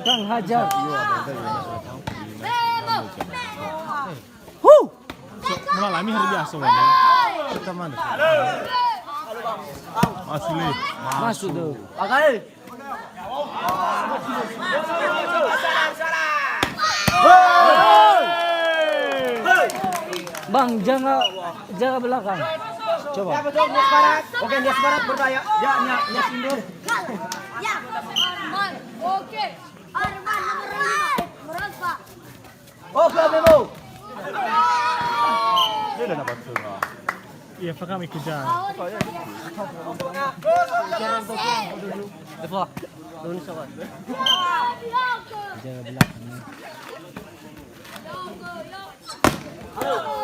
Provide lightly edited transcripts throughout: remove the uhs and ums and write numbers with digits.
Kang hajar. Mengalami hari biasa wala. Kita mana? Masuk. Masuk tuh. Pakai. Bang, jaga belakang. Coba. Oke, dia sebarat berdaya. Dia sindur. Ya, Arman. Oke. Arman nomor 5. Merasa. Oke, Memo. Dia dah dapat semua. Iya, pak kami kejar. Defa. Doon sa wan. Jaga belakang.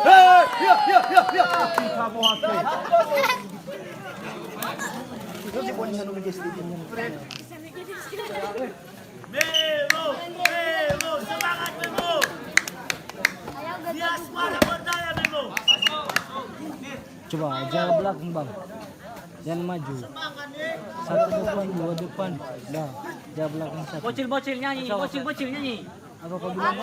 Ya. Kamu hati. Memo, semangat Memo. Dia semangat berdaya Memo. Coba jaga belakang, Bang. Jangan maju. Satu depan, dua depan. Dah, jaga belakang satu. Bocil nyanyi, bocil nyanyi. Apa kau bilang?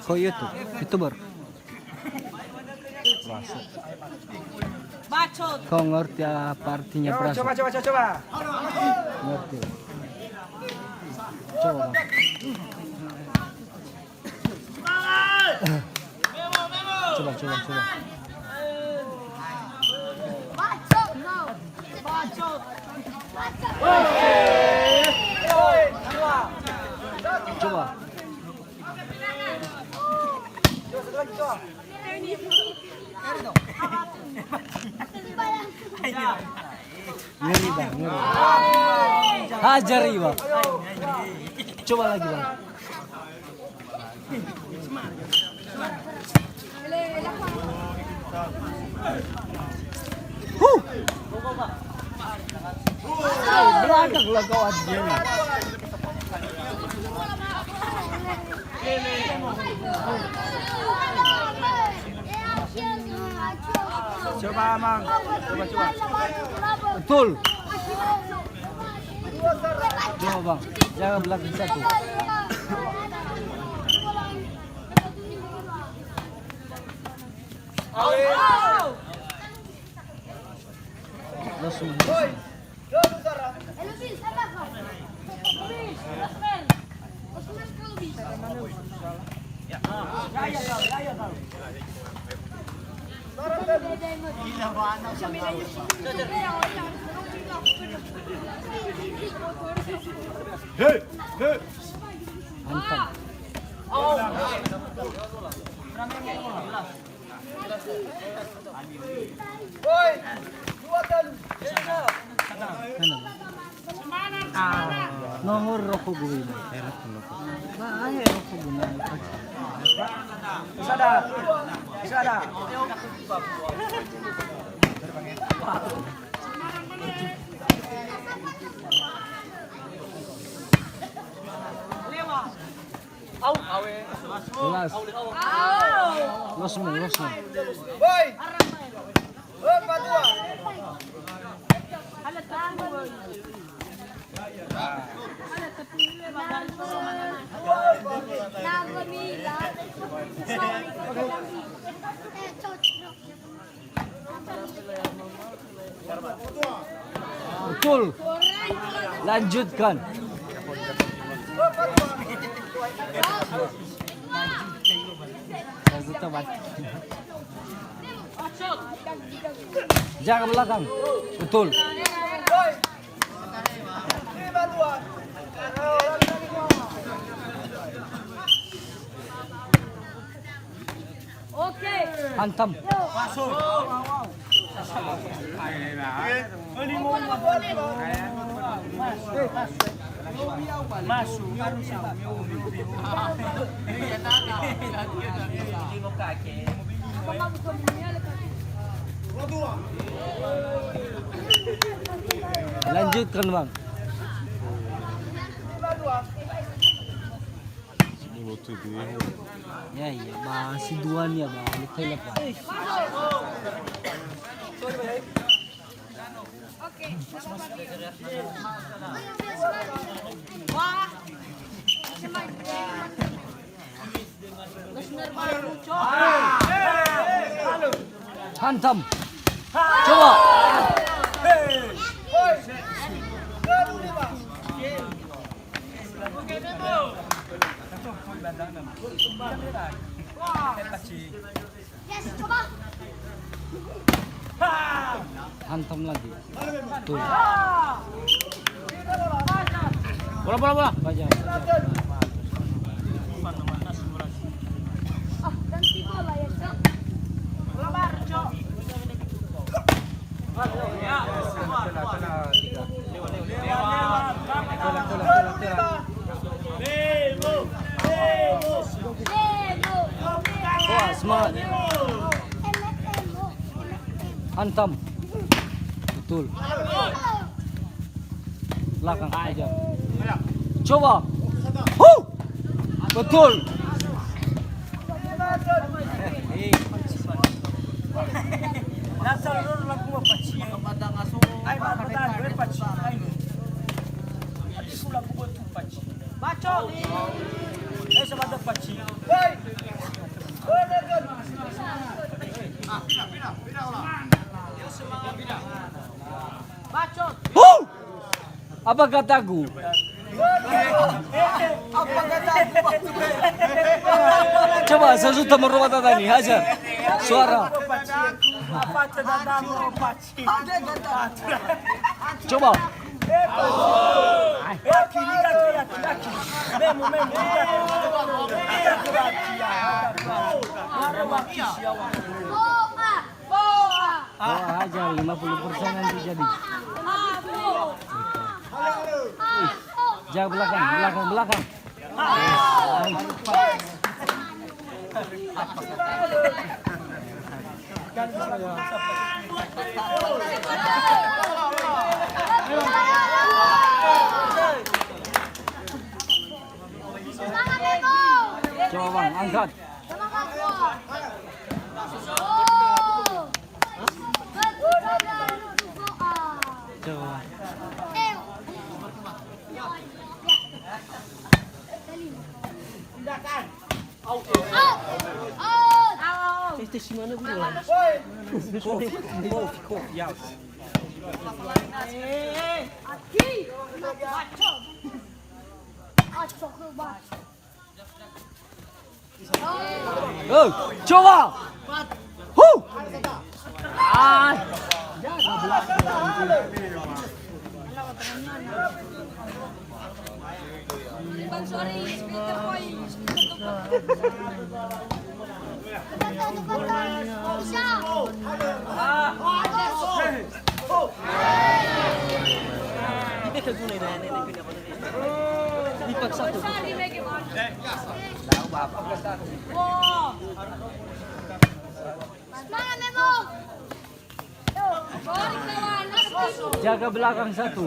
Kau YouTuber. Kau ngerti apa artinya perasa? Coba. Ngerti. Coba. Bang. Coba. Bacot kau. Bacot. Coba. Ngeri, Bang. Hajar, Bang. Coba lagi, Bang. Belakang lah kau aja. Coba, Mang. Coba. Betul. Coba, Bang. Jaga belakang satu. Langsung. Mantap. Nomor rokok gue ini. Bahaya rokok gue naik. Bisa ada. Kelas. Los mo. Boy. Padua. Betul. Lanjutkan. Jaga belakang. Betul. Oke. Hantam. Lanjutkan, Bang. tuh dia. Ya iya, masih duaan ya balik ke lepas. Wah. Hantam. Coba. Yes, coba. Hantam lagi. Tuh. Bola. Baca. Ah, ganti bola ya, Cok. Wah, semangat. Hantam. Betul. Belakang aja. Coba. Betul. Apa kataku? Coba sesuatu merubah tadi hajar suara. Coba. Wah, hajar 50% nanti jadi. Jangan belakang. Coba bang, angkat. Coba. Coba. Bang, sorry, speaker point. Jaga belakang satu.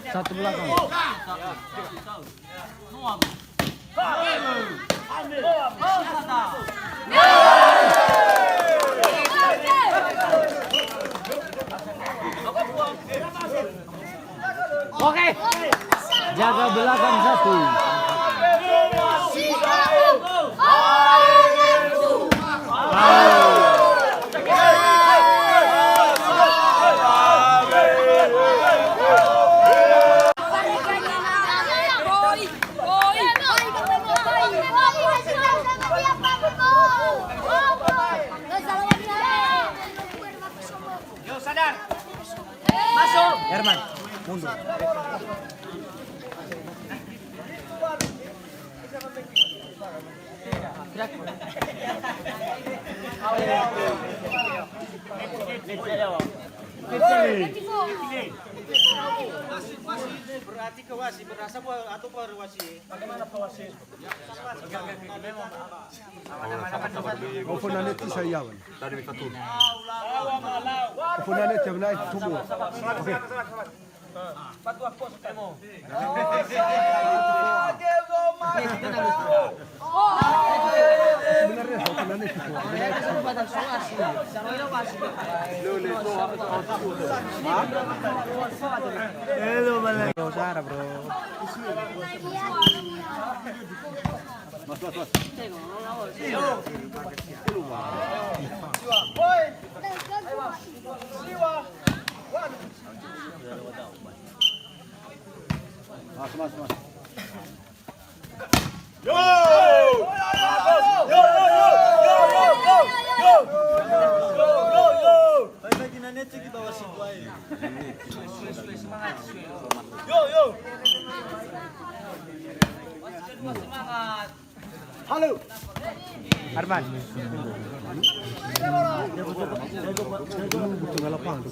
Satu belakang. Oke. Jaga belakang satu. Herman, mundur. Berarti ke wasit berasa atau per wasit? Bagaimana ke wasit? Oponannya itu saya kan. Oponannya jabla itu semua. Oke. Sebenarnya oponannya itu semua. Hello, balik. Sarah, bro. Halo. Arman. Butuh lapang tuh.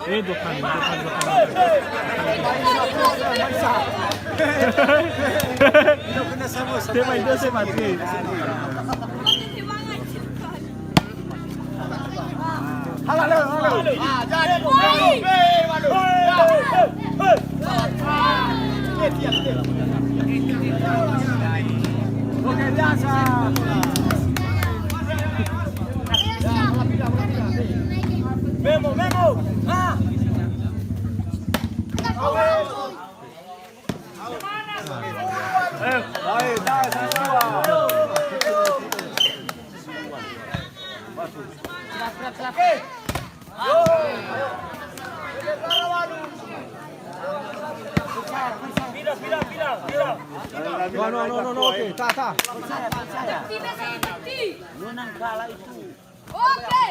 Dukan. Tema itu saya mati. Halo. Oke, biasa. Memo. Ha. No, oke, ta. Menang kalah itu. Oke.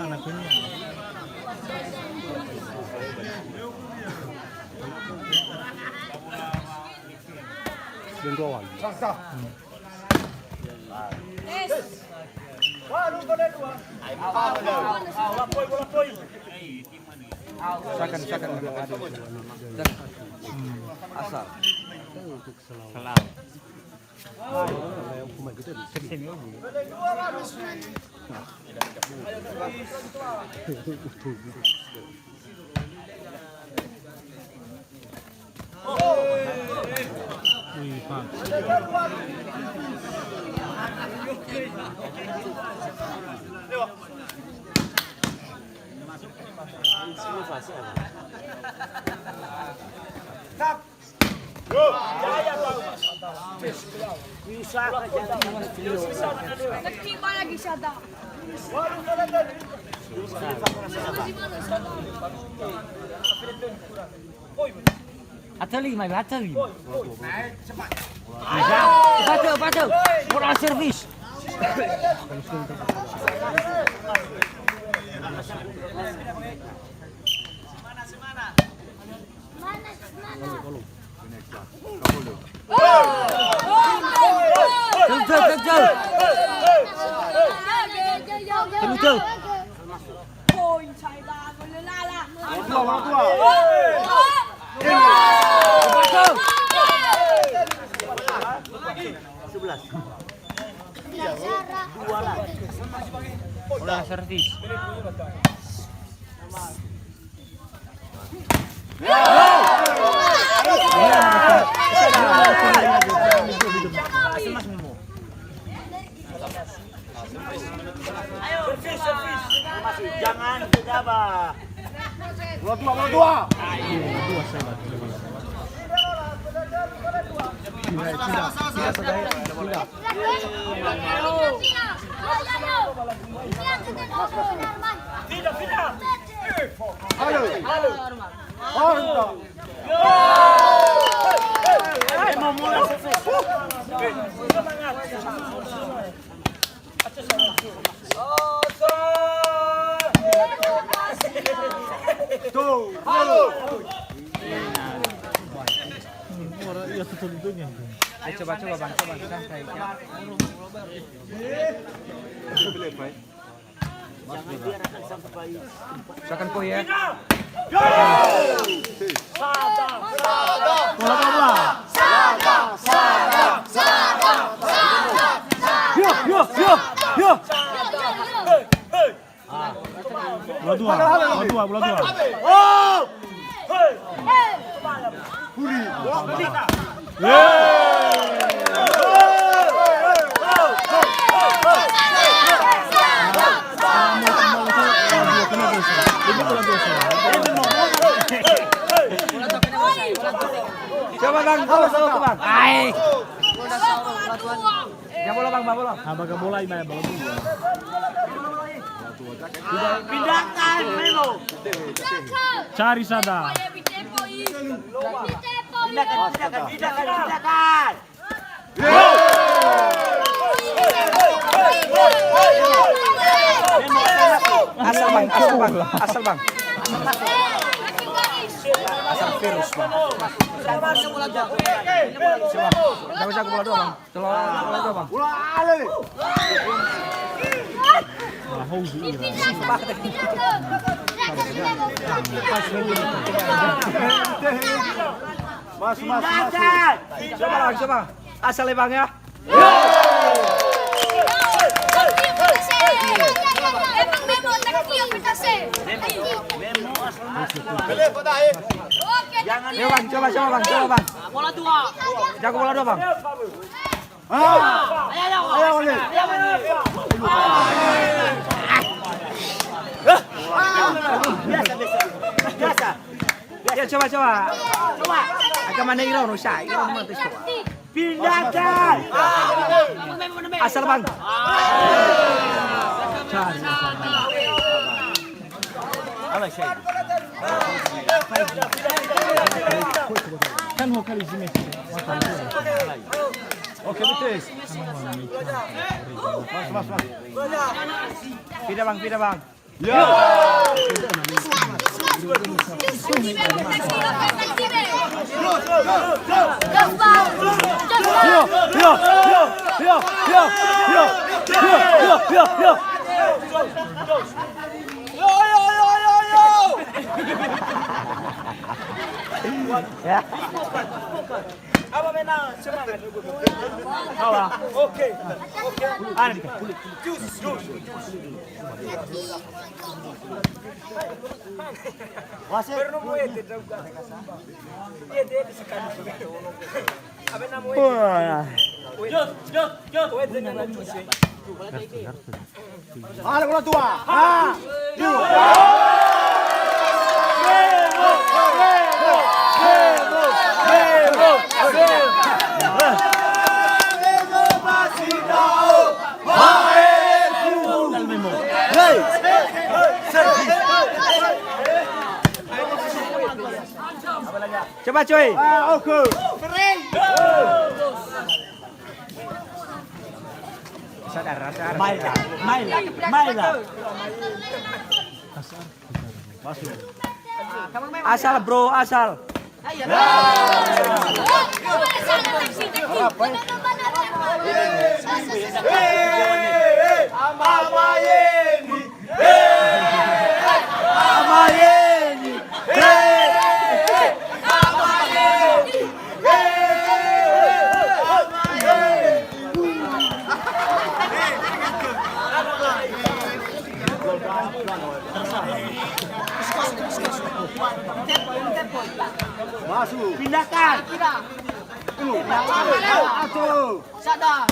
Anak ini. Lingkawan. Sakan Asal. Salam. Wih, Pak. Tertiba lagi Sada. Atali. Baca. Moral service. Kencang. Poin saya melelala. Moral service. Jangan gegabah. Dua. Tidak. Halo. Mau mulai sukses. Tuh. Halo. tentunya. Ayo coba bang, santai. Jangan biarkan sampai Silakan kau ya. Bola. Yo. Bola dua. Oh! Coba bang, bang. Ai. Ya bola bang, bola. Baga bola ini bola dua. Pindahkan Memo. Cari sada. Pindahkan. Asal bang. Asal virus bang. Gak bisa bola dua bang. Bola dua bang. Pindahkan. Coba. Asal ya bang ya. Ayo bang, coba bang. Bola dua. Jago bola dua bang. Biasa. Ya coba. Agak mana irau rusak. Pindahkan. Asal bang. Kan hokali sini. Oke betul. Mas. Pindah bang. Ya. Apa menang? Semangat. Oke. Jus. Wasit. Ada bola dua. Coba cuy. Oke. Sadar. Maila. Asal bro, asal. Masuk. Pindahkan. Atuh. Sada.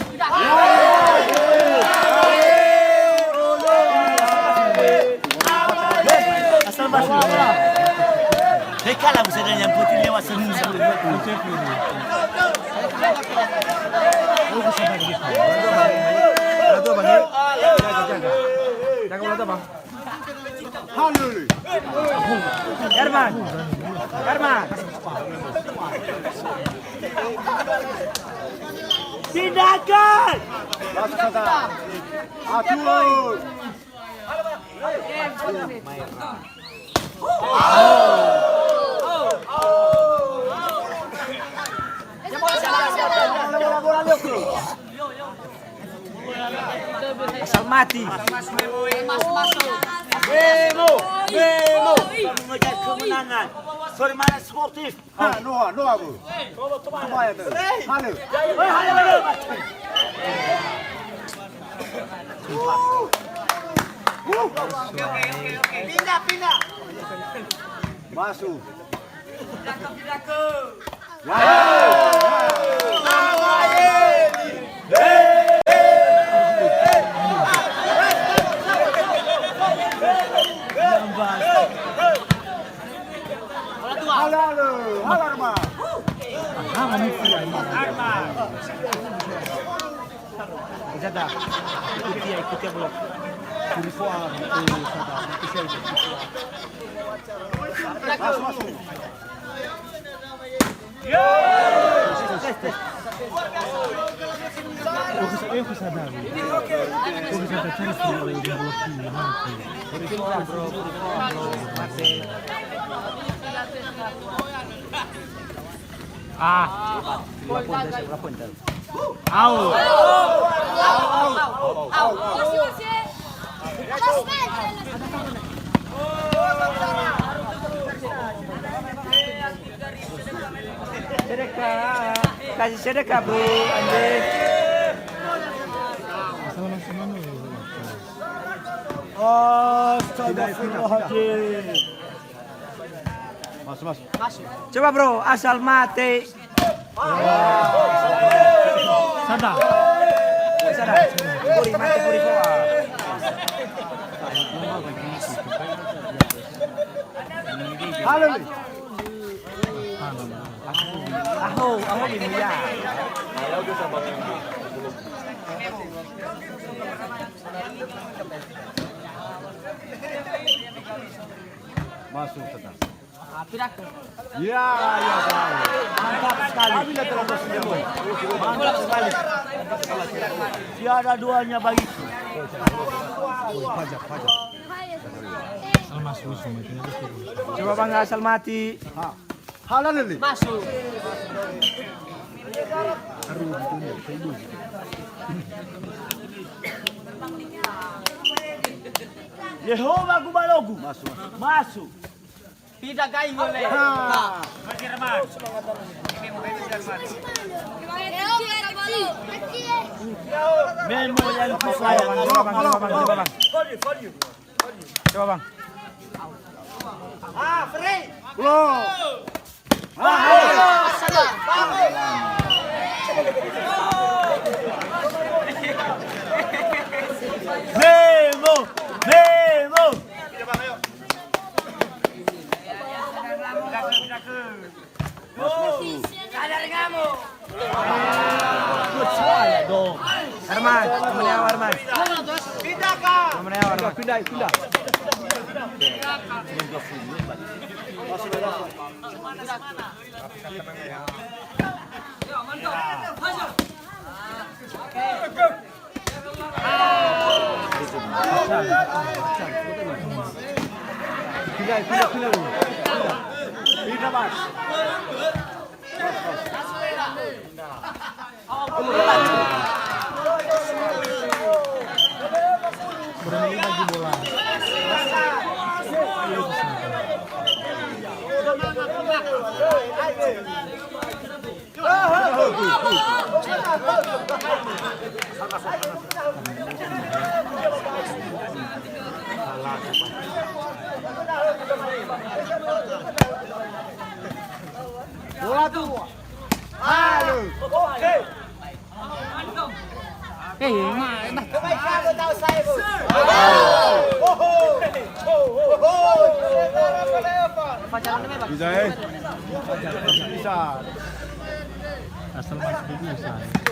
Asal masuk. Kalah misalnya yang putih lewat sini. Bola dua bang. Jaga bola dua bang. Handle. Herman. Pindahkan. Masuk sana. Atuh. Asal mati. Memo. Kamu mengejar kemenangan. Semangat sportif. Noah bu. Coba ya tuh. Halu. Pindah. Masuk. Halo rumah. Sada. Ikuti ya belum. Kurifuan itu sada. Masuk. Eu que sadar. Eu que sadar terus di Sedekah. Kasih sedekah, Bro. Anjing. Astagfirullahaladzim. Masuk. Coba, Bro, asal mati. Sada. Puri poa. Halo nih. Aho bimuya. Masuk tetap. Ya. Mantap sekali. Mantap sekali. Tiada duanya bagiku. Pajak. Sama susu Coba Bang asal mati. Halal nih. Yehova Gubalogu. Masuk. Tidak kain boleh. Memo yang kusaya. Coba Bang. Belum. Memo. Arman, Arman. Pindah. Pindah Mas. berani lagi bola. Bola tuh. Halo. Bisa. Asal masuk dulu saya.